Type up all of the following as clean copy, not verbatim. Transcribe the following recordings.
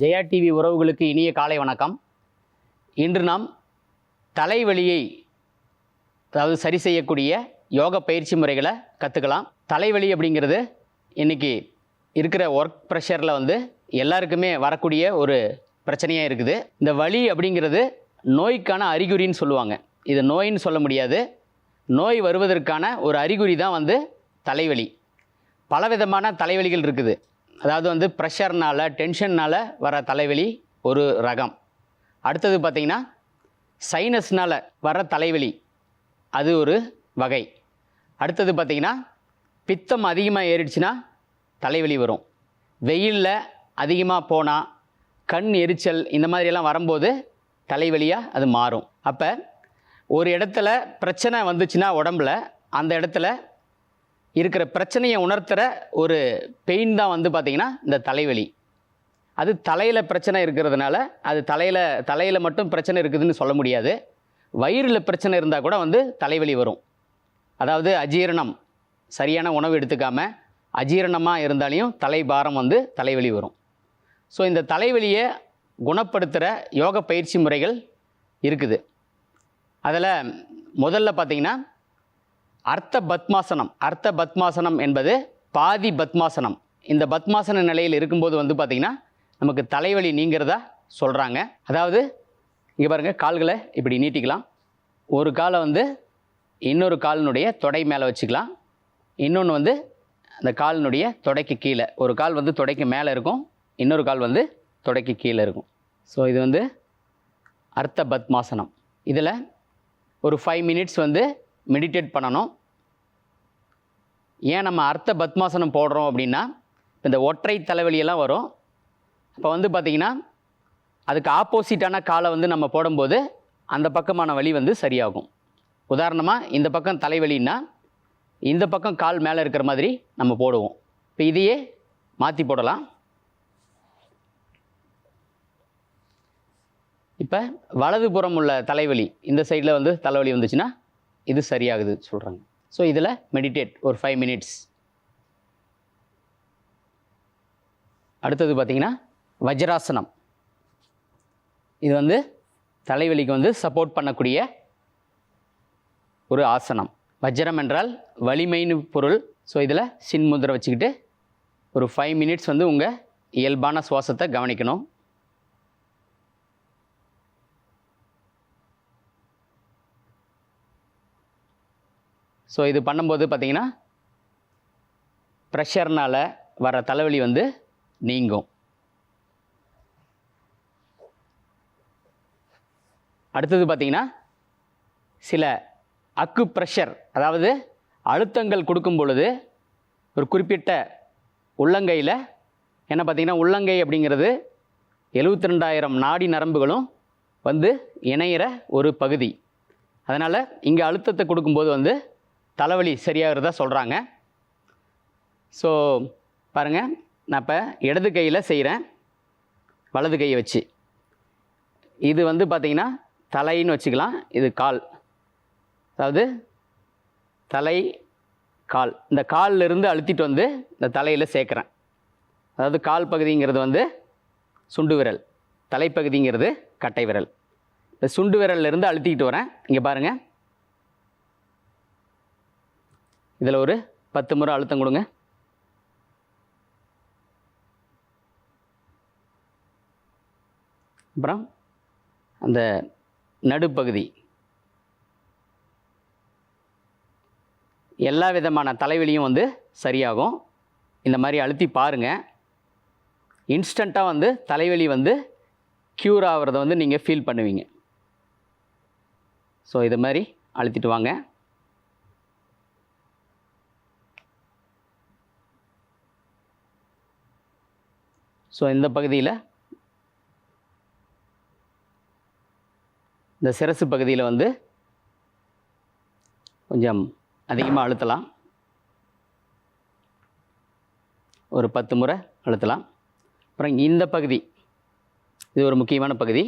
Jaya TV உறவுகளுக்கு இனிய காலை வணக்கம். இன்று நாம் தலைவலியை சரி செய்யக்கூடிய யோக பயிற்சி முறைகளை கற்றுக்கலாம். தலைவலி அப்படிங்கிறது இன்றைக்கி இருக்கிற ஒர்க் ப்ரெஷரில் எல்லாருக்குமே வரக்கூடிய ஒரு பிரச்சனையாக இருக்குது. இந்த வலி அப்படிங்கிறது நோய்க்கான அறிகுறின்னு சொல்லுவாங்க. இது நோயின்னு சொல்ல முடியாது. நோய் வருவதற்கான ஒரு அறிகுறி தான் தலைவலி. பலவிதமான தலைவலிகள் இருக்குது. அதாவது ப்ரெஷர்னால் டென்ஷன்னால் வர தலைவலி ஒரு ரகம். அடுத்தது பார்த்திங்கன்னா சைனஸ்னால் வர தலைவலி, அது ஒரு வகை. அடுத்தது பார்த்திங்கன்னா பித்தம் அதிகமாக ஏறிடுச்சுன்னா தலைவலி வரும். வெயிலில் அதிகமாக போனால் கண் எரிச்சல் இந்த மாதிரியெல்லாம் வரும்போது தலைவலியாக அது மாறும். அப்போ ஒரு இடத்துல பிரச்சனை வந்துச்சுன்னா உடம்பில் அந்த இடத்துல இருக்கிற பிரச்சனையை உணர்த்துகிற ஒரு பெயின் தான் பார்த்திங்கன்னா இந்த தலைவலி. அது தலையில் பிரச்சனை இருக்கிறதுனால அது தலையில் மட்டும் பிரச்சனை இருக்குதுன்னு சொல்ல முடியாது. வயிறில் பிரச்சனை இருந்தால் கூட தலைவலி வரும். அதாவது அஜீரணம், சரியான உணவு எடுத்துக்காமல் அஜீரணமாக இருந்தாலையும் தலைபாரம் தலைவலி வரும். ஸோ இந்த தலைவலியை குணப்படுத்துகிற யோக பயிற்சி முறைகள் இருக்குது. அதில் முதல்ல பார்த்திங்கன்னா அர்த்த பத்மாசனம் என்பது பாதி பத்மாசனம். இந்த பத்மாசன நிலையில் இருக்கும்போது பார்த்திங்கன்னா நமக்கு தலைவலி நீங்கிறதா சொல்கிறாங்க. அதாவது இங்கே பாருங்கள், கால்களை இப்படி நீட்டிக்கலாம். ஒரு காலை இன்னொரு காலினுடைய தொடை மேலே வச்சுக்கலாம். இன்னொன்று அந்த காலினுடைய தொடைக்கு கீழே. ஒரு கால் தொடைக்கு மேலே இருக்கும், இன்னொரு கால் தொடைக்கு கீழே இருக்கும். ஸோ இது அர்த்த பத்மாசனம். இதில் ஒரு 5 மினிட்ஸ் மெடிடேட் பண்ணணும். ஏன் நம்ம அர்த்த பத்மாசனம் போடுறோம் அப்படின்னா, இந்த ஒற்றை தலைவலியெல்லாம் வரும். அப்போ பார்த்திங்கன்னா அதுக்கு ஆப்போசிட்டான காலை நம்ம போடும்போது அந்த பக்கமான வலி சரியாகும். உதாரணமாக இந்த பக்கம் தலைவலின்னா இந்த பக்கம் கால் மேலே இருக்கிற மாதிரி நம்ம போடுவோம். இப்போ இதையே மாற்றி போடலாம். இப்போ வலதுபுறம் உள்ள தலைவலி, இந்த சைடில் தலைவலி வந்துச்சுன்னா இது சரியாகுது சொல்கிறாங்க. ஸோ இதில் மெடிடேட் ஒரு 5 மினிட்ஸ். அடுத்தது பார்த்திங்கன்னா வஜ்ராசனம். இது தலைவலிக்கு சப்போர்ட் பண்ணக்கூடிய ஒரு ஆசனம். வஜ்ரம் என்றால் வலிமைன்னு பொருள். ஸோ இதில் சின்முதிரை வச்சுக்கிட்டு ஒரு 5 மினிட்ஸ் உங்கள் இயல்பான சுவாசத்தை கவனிக்கணும். ஸோ இது பண்ணும்போது பார்த்திங்கன்னா ப்ரெஷர்னால் வர தலைவலி நீங்கும். அடுத்தது பார்த்திங்கன்னா சில அக்கு ப்ரெஷர், அதாவது அழுத்தங்கள் கொடுக்கும் பொழுது ஒரு குறிப்பிட்ட உள்ளங்கையில், என்ன பார்த்திங்கன்னா உள்ளங்கை அப்படிங்கிறது 72,000 நாடி நரம்புகளும் இணையிற ஒரு பகுதி. அதனால் இங்கே அழுத்தத்தை கொடுக்கும்போது தலைவலி சரியாகிறதா சொல்கிறாங்க. ஸோ பாருங்கள், நான் இப்போ இடது கையில் செய்கிறேன், வலது கையை வச்சு. இது பார்த்திங்கன்னா தலைன்னு வச்சுக்கலாம். இது கால், அதாவது தலை கால். இந்த காலிலிருந்து அழுத்திட்டு இந்த தலையில் சேர்க்குறேன். அதாவது கால் பகுதிங்கிறது சுண்டு விரல், தலைப்பகுதிங்கிறது கட்டை விரல். இந்த சுண்டு விரல்லேருந்து அழுத்திக்கிட்டு வரேன். இங்கே பாருங்கள், இதில் ஒரு 10 முறை அழுத்தம் கொடுங்க. அப்புறம் அந்த நடுப்பகுதி, எல்லா விதமான தலைவலியும் சரியாகும். இந்த மாதிரி அழுத்தி பாருங்கள். இன்ஸ்டண்ட்டாக தலைவலி க்யூர் ஆகிறத நீங்கள் ஃபீல் பண்ணுவீங்க. ஸோ இது மாதிரி அழுத்திட்டு வாங்க. ஸோ இந்த பகுதியில், இந்த சிரசு பகுதியில் கொஞ்சம் அதிகமாக அழுத்தலாம். ஒரு 10 முறை அழுத்தலாம். அப்புறம் இந்த பகுதி, இது ஒரு முக்கியமான பகுதி.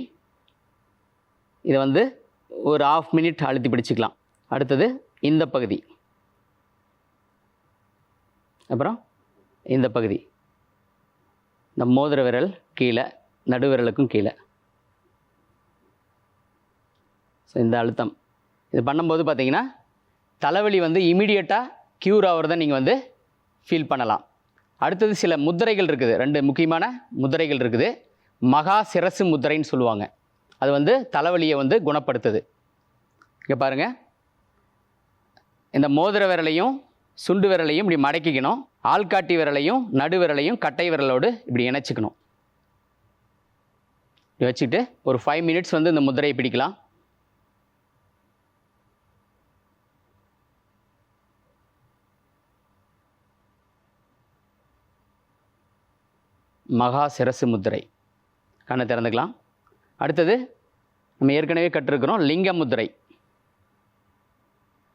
இதை ஒரு 1/2 மினிட் அழுத்தி பிடிச்சிக்கலாம். அடுத்தது இந்த பகுதி, அப்புறம் இந்த பகுதி, இந்த மோதிர விரல் கீழே நடுவிரலுக்கும் கீழே. ஸோ இந்த அழுத்தம் இது பண்ணும்போது பார்த்தீங்கன்னா தலைவலி வந்து இமீடியட்டாக க்யூர் ஆகிறத நீங்கள் வந்து ஃபீல் பண்ணலாம். அடுத்தது சில முத்திரைகள் இருக்குது, 2 முக்கியமான முத்திரைகள் இருக்குது. மகா சிரசு முத்திரைன்னு சொல்லுவாங்க. அது வந்து தலைவலியை வந்து குணப்படுத்துது. இங்கே பாருங்கள், இந்த மோதிர விரலையும் சுண்டு விரலையும் இப்படி மடக்கிக்கணும். ஆள்காட்டி விரலையும் நடு விரலையும் கட்டை விரலோடு இப்படி இணைச்சிக்கணும். இப்படி வச்சுக்கிட்டு ஒரு 5 மினிட்ஸ் வந்து இந்த முத்திரையை பிடிக்கலாம். மகா சிரசு முத்திரை. கண்ணை திறந்துக்கலாம். அடுத்தது நம்ம ஏற்கனவே கற்றுருக்கிறோம் லிங்க முத்திரை.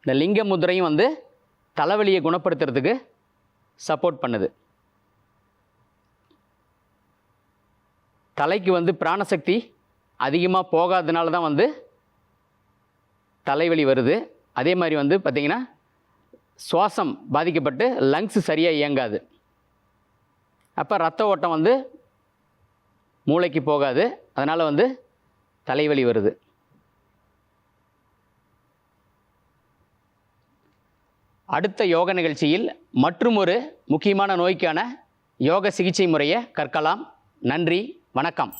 இந்த லிங்க முத்திரையும் வந்து தலைவலியை குணப்படுத்துறதுக்கு சப்போர்ட் பண்ணுது. தலைக்கு வந்து பிராணசக்தி அதிகமாக போகாதனால தான் வந்து தலைவலி வருது. அதே மாதிரி வந்து பார்த்திங்கன்னா சுவாசம் பாதிக்கப்பட்டு லங்ஸ் சரியாக இயங்காது. அப்போ ரத்த ஓட்டம் வந்து மூளைக்கு போகாது. அதனால் வந்து தலைவலி வருது. அடுத்த யோக நிகழ்ச்சியில் மற்றும் ஒரு முக்கியமான நோய்க்கான யோக சிகிச்சை முறையை கற்கலாம். நன்றி, வணக்கம்.